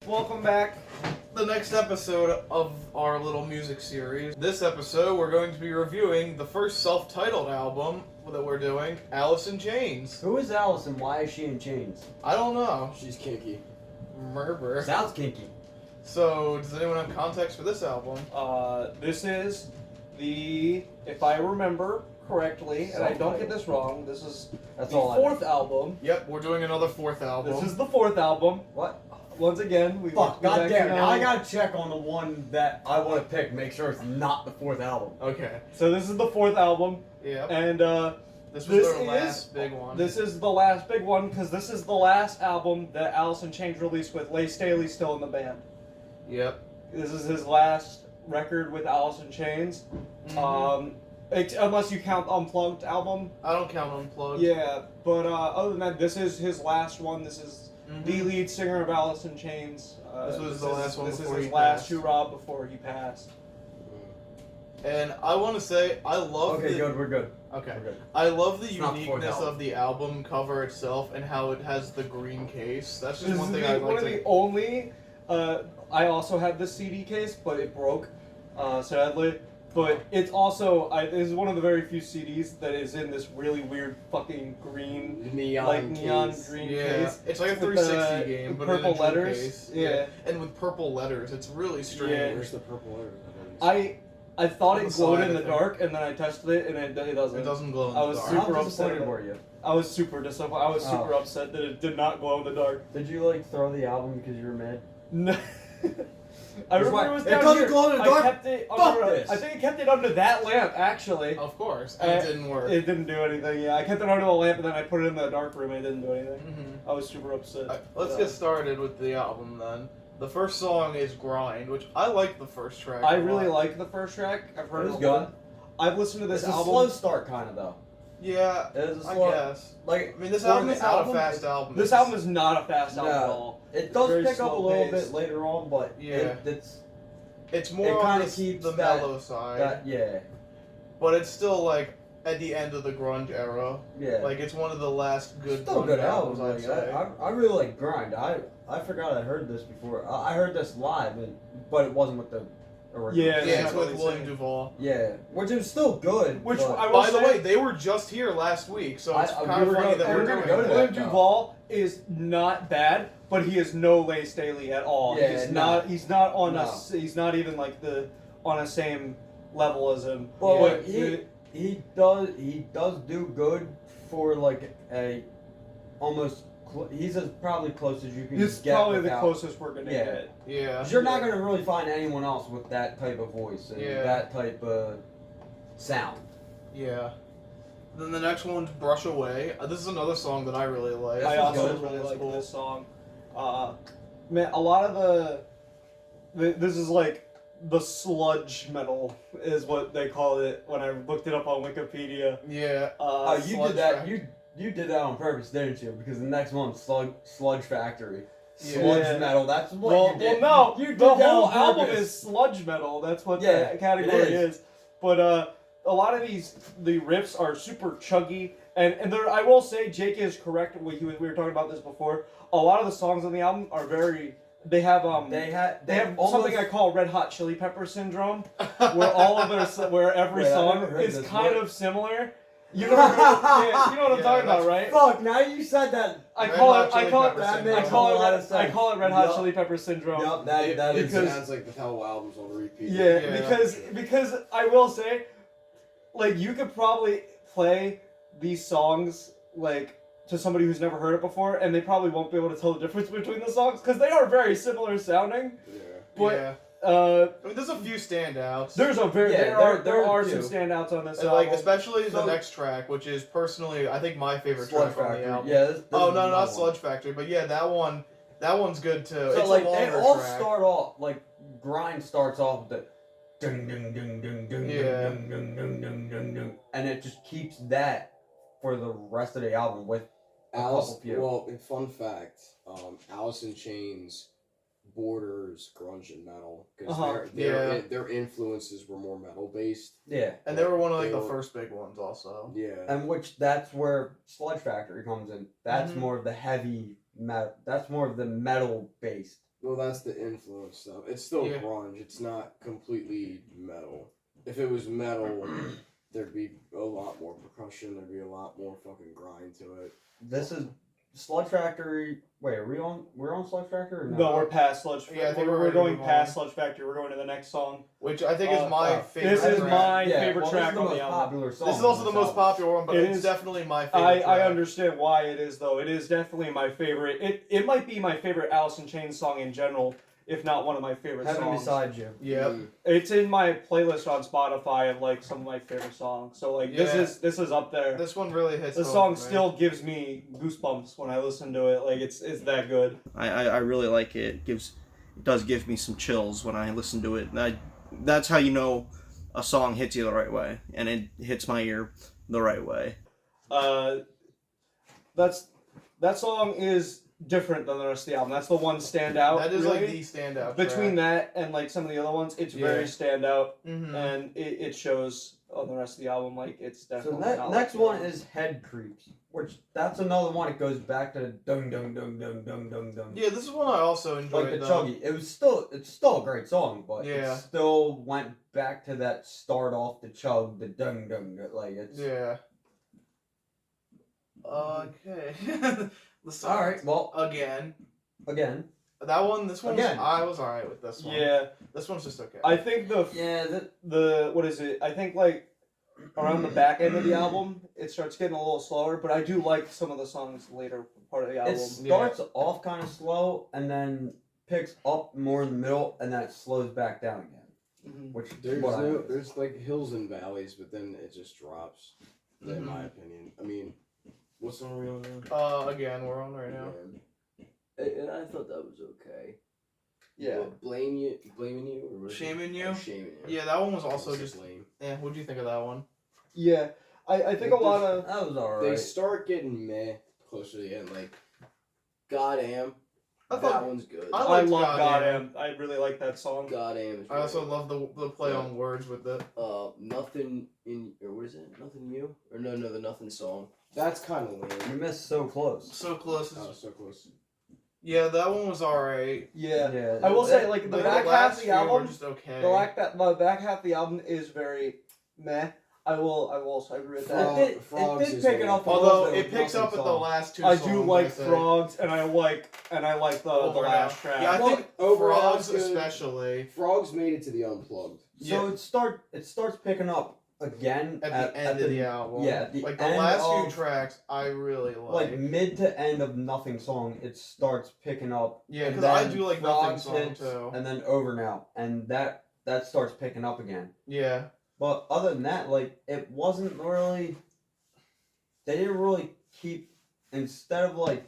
welcome back. The next episode of our little music series. This episode, we're going to be reviewing the first self-titled album that we're doing, Alice in Chains. Who is Alice and why is she in chains? I don't know. She's kinky. Murder. Sounds kinky. So, does anyone have context for this album? This is the, if I remember correctly, and I don't get this wrong, this is That's the all fourth album. Yep, we're doing another fourth album. This is the fourth album. What? Once again, we Fuck, we've goddamn. actually- Now I gotta check on the one that I want to pick, make sure it's not the fourth album. Okay. So this is the fourth album, Yep. and This was their last big one. This is the last big one, because this is the last album that Alice in Chains released with Layne Staley still in the band. Yep. This is his last record with Alice in Chains. Mhm. Unless you count Unplugged album. I don't count Unplugged. Yeah, but other than that, this is his last one. This is the Mhm. lead singer of Alice in Chains. This was the last one This is before his he last passed. hurrah before he passed. And I want to say, I love Okay, good, we're good. Okay. We're good. I love the It's not the fourth uniqueness album. of the album cover itself and how it has the green case. That's just This one is thing I one like of to... the only. I also had this CD case, but it broke, sadly. But it's also this is one of the very few CDs that is in this really weird fucking green, Neon neon case. green Yeah, case. it's like a with 360 the game, but purple in a true letters. case. Yeah. And with purple letters, it's really strange. Where's the purple letter? I thought On it the glowed side, in I the think. dark, and then I tested it, and it doesn't. It doesn't glow in I the was dark. super How upset disappointed about were you? I was super disappointed. I was super upset that it did not glow in the dark. Did you like throw the album because you were mad? No. I remember it was It down doesn't here. glow in the dark? I kept it Fuck under. this. I think I kept it under that lamp actually. Of course, and it didn't work. It didn't do anything. Yeah, I kept it under the lamp and then I put it in the dark room and it didn't do anything. Mhm. I was super upset. Let's get started with the album then. The first song is Grind, which I like the first track. I a really lot. like the first track. I've heard It it was a lot. I've listened to this It's a album. slow start, kind of though. Yeah, It is a I slow. guess. Like I mean, this for album the is not a fast album. This album is not a fast album at No. all. It does very pick up a slow little pace. bit later on, but Yeah. It's it more on kinda the, keeps the that- mellow side, that yeah but it's still like at the end of the grunge era. yeah. Like it's one of the last good Still grunge good albums, albums. I'd Like, say. I really like Grind. I forgot I heard this before. I heard this live, but it wasn't with the original. Yeah, Yeah, not it's with really William singing. Duvall. Yeah, which is still good. Which but- I will By the say- way, they were just here last week, so it's we kind of were funny gonna- that we we're were gonna doing go to that. that. William no. Duvall is not bad, but he is no Layne Staley at all. Yeah, he's no. not. He's not on No. He's not even like on a same level as him. Well, But he does do good for like a almost. He's as probably close as you can It's get. probably the without- closest we're gonna Yeah. get. Yeah. 'Cause you're not gonna really find anyone else with that type of voice and Yeah. that type of sound. Yeah. Then the next one's Brush Away. This is another song that I really like. I This is also good. really It's like cool. this song. Man, a lot of this is like the sludge metal is what they call it when I looked it up on Wikipedia. Yeah. Oh, you Sludge did that. Factory. You did that on purpose, didn't you? Because the next one's Sludge Factory. Yeah. Sludge Yeah. metal. That's what Well, you did. no, you did the that whole on album purpose. is sludge metal. That's what Yeah, the category it is. is. But a lot of the riffs are super chuggy, and there, I will say Jake is correct. We were talking about this before. A lot of the songs on the album are very. They have They They have almost, something I call Red Hot Chili Pepper syndrome, where all of where every Wait, I've song never heard is this. kind What? of similar. You know what I'm Yeah, talking about, that's- right? Fuck! Now you said that. I Red call Hot it. I Chili call it. Pepper that syndrome. makes I call a it. lot of I sense. call it Red Hot Yup. Chili Pepper syndrome. Yup, that It is. because- sounds like the whole album's on repeat. Yeah, Yeah. because I will say, like, you could probably play these songs like to somebody who's never heard it before, and they probably won't be able to tell the difference between the songs because they are very similar sounding. Yeah. But yeah. uh, I mean, there's a few standouts. there's a very Yeah, there are a some few. standouts on this And, album. like, especially the So- next track, which is personally, I think, my favorite Sludge track on Factory. the album. Yeah. This Oh, is no, another not one. Sludge Factory, but yeah, that one's good too. So it's like a they longer all track. start off like Grind starts off with the ding ding ding ding ding Yeah. ding ding ding ding ding ding, and it just keeps that for the rest of the album with Alice. couple few. Well, in fun fact, Alice in Chains borders grunge and metal because Uh-huh. their influences were more metal based. yeah, And they were one of like They the were- first big ones also. Yeah. and which that's where Sludge Factory comes in. That's Mhm. more of the heavy metal. That's more of the metal based Well, that's the influence stuff. It's still Yeah. grunge. It's not completely metal. If it was metal, there'd be a lot more percussion. There'd be a lot more fucking grind to it. This is Sludge Factory. Wait, are we on? We're on Sludge Factory? Or no? No, we're past Sludge Factory. Yeah, I think we're we're going ready to past move on. Sludge Factory. We're going to the next song. Which I think is my favorite. This is track. my Yeah, favorite well, track this is the on the most album. popular song. This is also on the this most album. popular one, but It it's is- definitely my favorite. I track. understand why it is though. It is definitely my favorite. It might be my favorite Alice in Chains song in general, if not one of my favorite Heaven songs. Beside You. Yep. It's in my playlist on Spotify of like some of my favorite songs. So like Yeah. this is up there. This one really hits. The home song for me. still gives me goosebumps when I listen to it. Like it's that good. I really like it. It does give me some chills when I listen to it. That's how you know a song hits you the right way, and it hits my ear the right way. That song is different than the rest of the album. That's the one standout. That is really. like the standout. Between that and like some of the other ones, it's very standout, Mm-hmm. and it shows on the rest of the album. Like it's So definitely. not next like one the- is Head Creeps, which that's another one. It goes back to dung dung dung dung dung dung dung. Yeah, this is one I also enjoyed. Like the though. chuggy. It's still a great song, but Yeah. it still went back to that start off the chug, the dung dung. Like it's Yeah. Okay. The song. all right. Well, Again, this one. Again. I was alright with this one. Yeah, This one's just okay. I think yeah. the what is it? I think like around the back end of the album, it starts getting a little slower. But I do like some of the songs later part of the album. It starts off kind of slow and then picks up more in the middle and then it slows back down again. Mhm. Which There's what I noticed. there's like hills and valleys, but then it just drops. In Mhm. my opinion. I mean, what song are we on now? Again, we're on right now. And I thought that was okay. Yeah. What, blaming you, or was it- Shaming You? Oh, shaming you. Yeah, that one was also That's just. lame. Yeah, what'd you think of that one? Yeah, I think a lot of That was alright. They start getting meh closer to the end. Like, goddamn, I that thought- one's good. I I liked love Goddamn. Goddamn. I really like that song. Goddamn. Is I also really love the play on words with it. nothing in, or what is it? Nothing you? Or no, the nothing song. That's kind of lame. You missed so close. So close. Oh, so close. Yeah, that one was alright. Yeah. I will say like the Like, back half last of the few were album. just okay. The back half of the album is very meh. I will also agree with that. Frog- It did Frogs pick is it lame. up a Although little bit it with picks up Nothing at the Song. last two I songs. do like think. frogs, and I like the Over last now. track. Yeah, I Well, think overall, frogs it's good. especially. Frogs made it to the unplugged. So it starts picking up again At the end of the album. Yeah, at the like the end last of, few tracks, I really like. like mid to end of Nothing Song, it starts picking up. Yeah, and 'cause I then do like Nothing Frogs Song, hits, too. And then Over Now, and that starts picking up again. Yeah, But other than that, like it wasn't really. They didn't really keep instead of like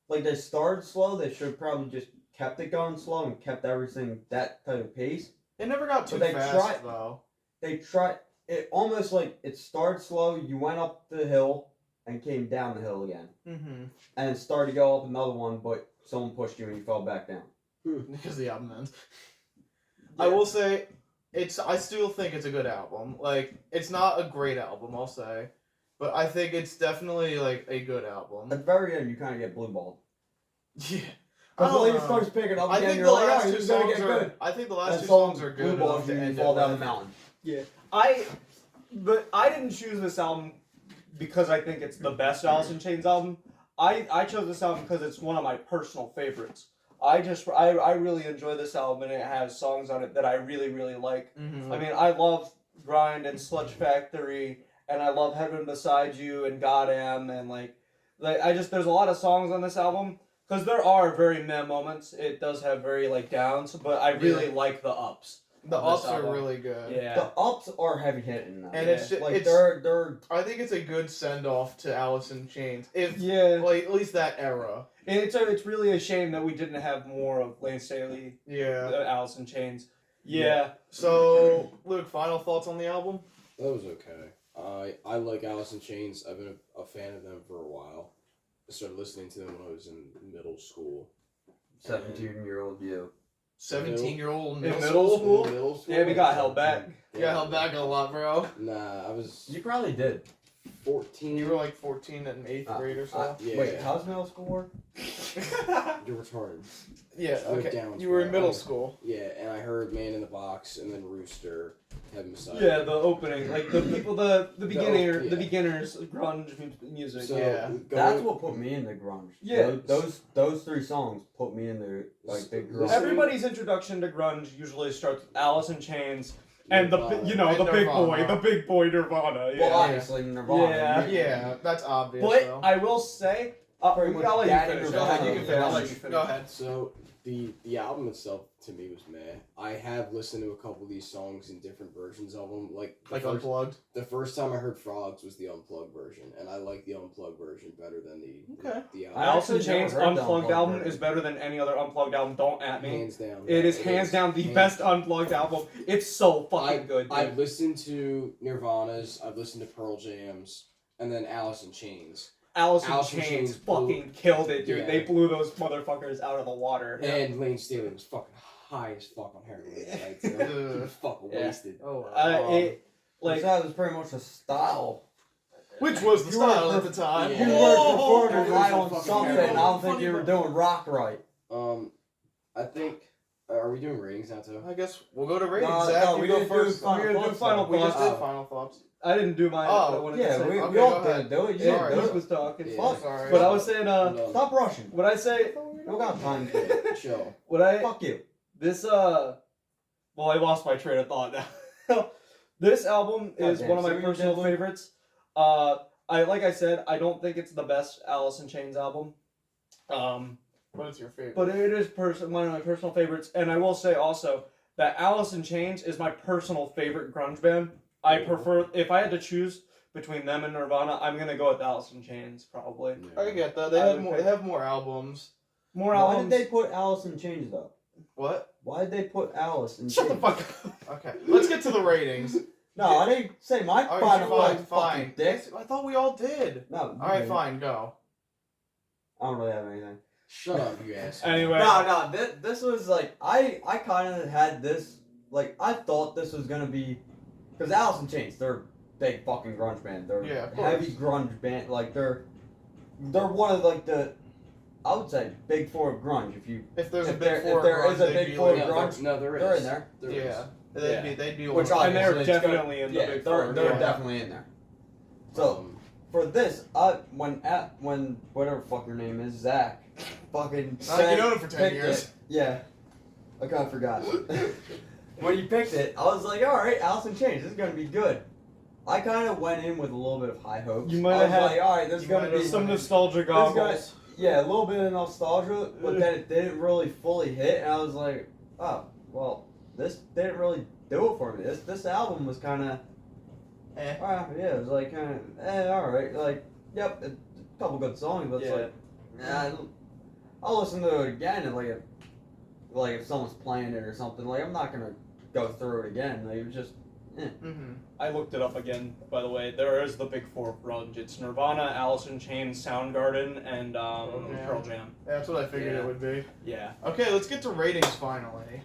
they started slow. They should have probably just kept it going slow and kept everything that type of pace. it never got too But they fast tried- though. They tried it almost like it started slow. You went up the hill and came down the hill again, Mm-hmm. and it started to go up another one, but someone pushed you and you fell back down. Because the album ends. I will say, I still think it's a good album. Like, it's not a great album, I'll say, but I think it's definitely like a good At album. the very end, you kind of get blue balled. Yeah. Because don't when it know. starts picking up I again, think you're the like, last oh, two you're gonna songs get are. good. I think the last That two song songs are blue good balls enough to you and end you fall it down with. the mountain. But I didn't choose this album because I think it's the best Alice in Chains album. I chose this album because it's one of my personal favorites. I really enjoy this album, and it has songs on it that I really, really like. Mm-hmm. I mean, I love Grind and Sludge Factory, and I love Heaven Beside You and Goddamn, and like there's a lot of songs on this album because there are very meh moments. It does have very like downs, but I really like the ups. The on this ups are album. really good. Yeah. The ups are heavy hitting though. And it's just, like it's. they're I think it's a good send off to Alice in Chains. If Yeah. like at least that era. And it's really a shame that we didn't have more of Layne Staley, Yeah. Alice in Chains. Yeah. So Luke, final thoughts on the album? That was okay. I like Alice in Chains. I've been a fan of them for a while. I started listening to them when I was in middle school. 17-year-old you. 17-year-old In middle middle school. school? Middle school? Yeah, we got held back. You got held back a lot, bro. Nah, I was You probably did. 14. You were like 14 in 8th grade or so. Yeah. Wait, how's middle school work? You're retarded. Yeah, With okay. Downs, You were in right? middle Okay. school. Yeah, and I heard Man in the Box and then Rooster, Heaven Beside Yeah, Me. the opening, like the people, the yeah. beginners grunge music. So, Yeah. That's what put me into grunge. Yeah. Those three songs put me into like big grunge. Everybody's introduction to grunge usually starts with Alice in Chains and the Nirvana. you know And the Nirvana. big boy Nirvana. Yeah. Well, obviously Nirvana. Yeah. Yeah, that's obvious. But though. I will say, Pretty much I'll let you Daddy finish. Go ahead, you can Yeah, finish. I'll let you finish. Go ahead. So the album itself to me was meh. I have listened to a couple of these songs in different versions of them. Like Unplugged. the first time I heard Frogs was the unplugged version, and I like the unplugged version better than the album. Alice in actually never Chains heard the unplugged Unplugged album version. is better than any other unplugged album. Don't at me. Hands down. It is hands down the Hands- best unplugged album. It's so fucking good. Dude. I've listened to Nirvana's, I've listened to Pearl Jam's, and then Alice in Chains. Alice in Alice in Chains Chains blew- fucking killed it, dude. Yeah. They blew those motherfuckers out of the water. And Layne Staley was fucking high as fuck on heroin. Like, he was fucking Yeah. wasted. Oh, It like that was pretty much a style. which was the You style were at the time. Yeah. You Oh, were performing oh, right oh, on fucking something. heroin. I don't think Funny you were part. doing rock right. I think, are we doing ratings now too? I guess we'll go to ratings. No, Zach, no, you we go didn't do first. final We're gonna do thoughts, final though. We just thoughts. did final thoughts. I didn't do mine. Oh, I wanted Yeah, to say. we Okay, all go ahead. did do it. You Sorry. didn't Luke do was talking. Yeah. Fuck. Sorry. But I was saying, Hold on. Stop rushing. what I say, You don't got time. Yeah, chill. what I Fuck you. this well, I lost my train of thought now. This album is Goddamn, one of my so you personal did- favorites. Like I said, I don't think it's the best Alice in Chains album. What is your favorite? But it is one of my personal favorites, and I will say also that Alice in Chains is my personal favorite grunge band. I prefer, if I had to choose between them and Nirvana, I'm gonna go with Alice in Chains probably. I get that. They I have would more. pick- They have more albums. More Why albums. did they put Alice in Chains though? What? Why did they put Alice in Shut the Chains? fuck up. Okay, let's get to the ratings. No, I didn't say my All final right, thought. fine. Fucking dick. I thought we all did. No. All right, fine, go. I don't really have anything. Shut up, you ass. Anyway, No, this was like I kind of had this like I thought this was gonna be because Alice in Chains, they're a big fucking grunge band. They're Yeah, of heavy course. grunge band. Like they're one of like the I would say big four of grunge. If there's a If big there- four, if there grunge, is a they'd big be four like- grunge, No, there is. they're in there. There is. Yeah, they'd be. Which one. and they're obviously it's definitely in the Yeah, big they're four. they're yeah. definitely in there. So for this, when whatever fuck your name is, Zack, fucking You known him for 10 picked years. it. Yeah, I kind of forgot. When you picked it, I was like, all right, Alice in Chains, this is gonna be good. I kind of went in with a little bit of high hopes. You might I have was had- like, all right, this is you gonna might be have some some nostalgia goggles. yeah, a little bit of nostalgia, but then it didn't really fully hit, and I was like, oh, well, this didn't really do it for me. This album was kind of, yeah, it was like kind of, all right, like, yep, a couple good songs, but it's Yeah. like, I'll listen to it again, and like if someone's playing it or something, like I'm not gonna go through it again. Like it was just, Mm-hmm. I looked it up again, by the way. There is the big four of grunge. It's Nirvana, Alice in Chains, Soundgarden, and Pearl Jam. That's what I figured Yeah. it would be. Yeah. Okay, let's get to ratings finally.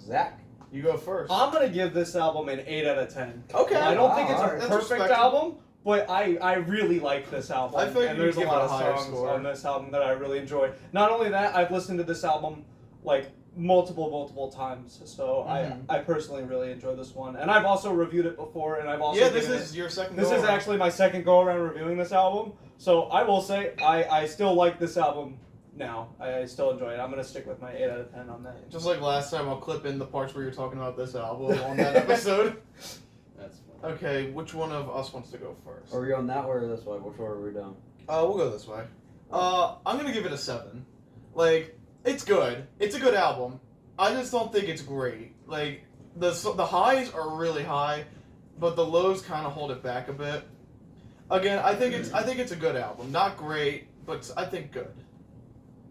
Zach. You go first. I'm gonna give this album an 8 out of 10. Okay. I don't think it's a Alright, that's perfect respectable. album, but I really like this album. I figured and there's you'd a give lot it a of higher songs score. on this album that I really enjoy. Not only that, I've listened to this album like multiple times, so Mhm. I personally really enjoy this one. And I've also reviewed it before, and I've also Yeah, this given is your second. this is go-around. actually my second go around reviewing this album. So I will say I still like this album now. I still enjoy it. I'm gonna stick with my 8 out of 10 on that. Just like last time, I'll clip in the parts where you're talking about this album on that episode. That's fine. Okay, which one of us wants to go first? Are we going that way or this way? Which way are we doing? We'll go this way. I'm gonna give it a 7. Like, it's good. It's a good album. I just don't think it's great. Like, the highs are really high, but the lows kind of hold it back a bit. Again, I think it's a good album. Not great, but I think good.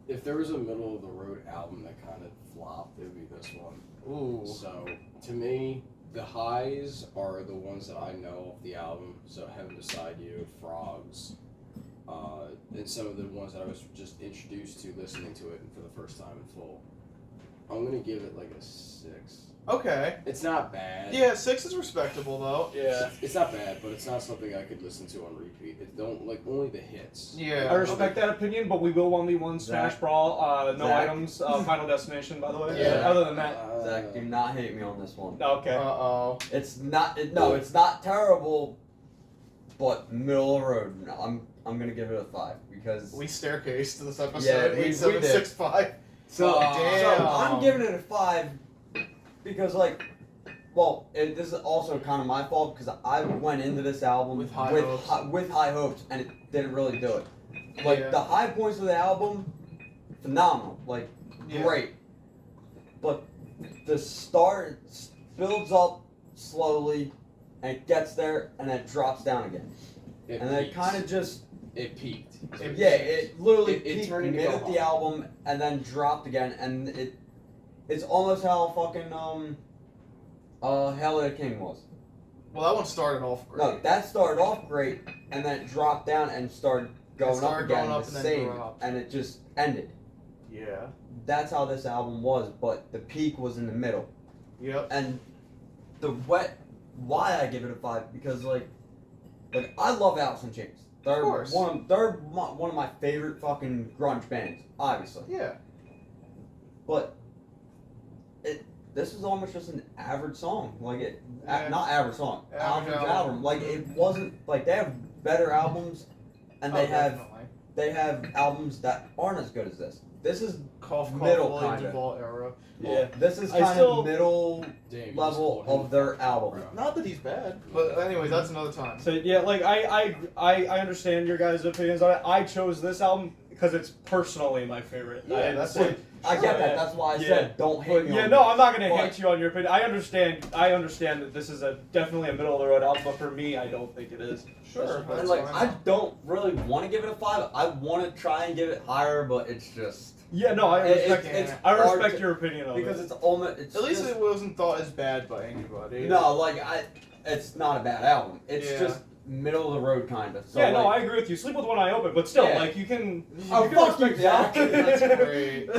If there was a middle of the road album that kind of flopped, it would be this one. Ooh. So to me, the highs are the ones that I know of the album. So Heaven Beside You, Frogs, and some of the ones that I was just introduced to listening to it for the first time in full. I'm gonna give it like a 6. Okay. It's not bad. Yeah, 6 is respectable though. Yeah. It's not bad, but it's not something I could listen to on repeat. It don't like only the hits. Yeah. I respect that opinion, but we will 1v1 Smash Zach. Brawl, no Zach. items, Final Destination, by the way. Yeah. Other than that, Zach, do not hate me on this one. okay. Uh-oh. It's not. No, it's not terrible, but middle of the road. No, I'm gonna give it a 5 because. We staircased this episode. Yeah, we 8, 7, did. 6, 5. So, Damn. so I'm giving it a 5 because, like, well, this is also kind of my fault because I went into this album With high hopes. with high hopes and it didn't really do it. Like, Yeah. the high points of the album, phenomenal. Like, Yeah. great. But the start builds up slowly and it gets there and then it drops down again. It And then it peaked. kind of just. It peaked. Yeah, it literally It peaked turned into mid of go the hard. album and then dropped again, and it's almost how fucking Hell of the King was. Well, that one started off great. No, that started off great, and then it dropped down and started going up started again, going up the and then same, dropped. and it just ended. Yeah. That's how this album was, but the peak was in the middle, Yep. and why I give it a 5 because like I love Alice in Chains. They're Of course. one of my favorite fucking grunge bands, obviously. Yeah. But this is almost just an average song. Like Yeah. not average song, Average average album. album. Like it wasn't like they have better albums, and Oh, definitely. they have albums that aren't as good as this. This is Cough, middle, William kinda. Duvall era. Yeah. this is I kind still- of middle Damn, you just level called him of their a album. bro. Not that he's bad, but anyways, that's another time. So yeah, like I understand your guys' opinions on it. I chose this album because it's personally my favorite. Yeah, that's it. it. I get that. Yeah. That's why I Yeah. said don't hate But me. yeah, on no, this. I'm not gonna But- hate you on your opinion. I understand that this is definitely a middle of the road album, but for me, I don't think it is. Sure. And That's like fine. I don't really want to give it a 5. I want to try and give it higher, but it's just Yeah, no, I It- respect. it's I hard respect to- your opinion of because it. it's almost. It's At least just, it wasn't thought as bad by anybody. no, like it's not a bad album. It's Yeah. just middle of the road kind of. So Yeah, no, I like, agree with you. Sleep with one eye open, but still, Yeah. like you can. Oh, you can fuck you, respect Zach. That's great.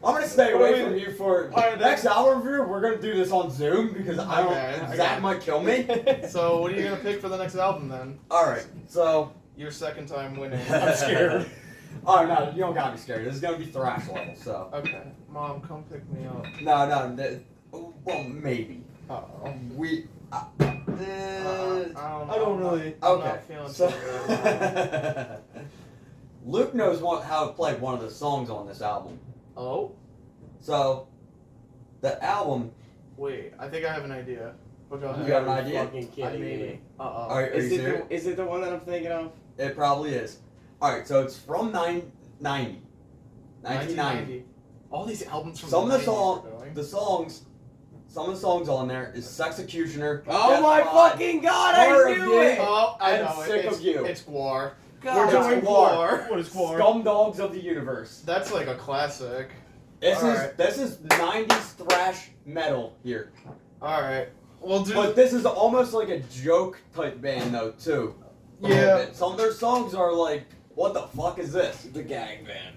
I'm gonna stay What away do we- from you for Alright, next album review. We're gonna do this on Zoom because I don't. Okay, Zach okay. might kill me. So, what are you gonna pick for the next album then? All right, so. Your second time winning. I'm scared. Oh no, you don't gotta be scared. This is gonna be thrash level. So. Okay, Mom, come pick me up. Well, maybe Uh-oh. we. I I don't really. I'm Okay. not feeling So, too good. Luke knows how to play one of the songs on this album. Oh? So, the album. Wait, I think I have an idea. But go ahead. You have an idea? Fucking kidding me. Uh-oh. Are you serious? Is it the one that I'm thinking of? It probably is. All right, so it's from 1990. 1990. All these albums from Some the of the 90s song, we're doing. the songs, some of the songs on there is "Sexecutioner." Oh Death my Pod, fucking god! Part I of knew you. it. Oh, I I'm know it. sick It's, of you. It's Guar. God. We're doing It's Guar. What is Guar? Scum Dogs of the Universe. That's like a classic. This Alright. is 90s thrash metal here. Alright. We'll do. But this is almost like a joke type band though too. A little Yeah. bit. Some of their songs are like, what the fuck is this? The gang band.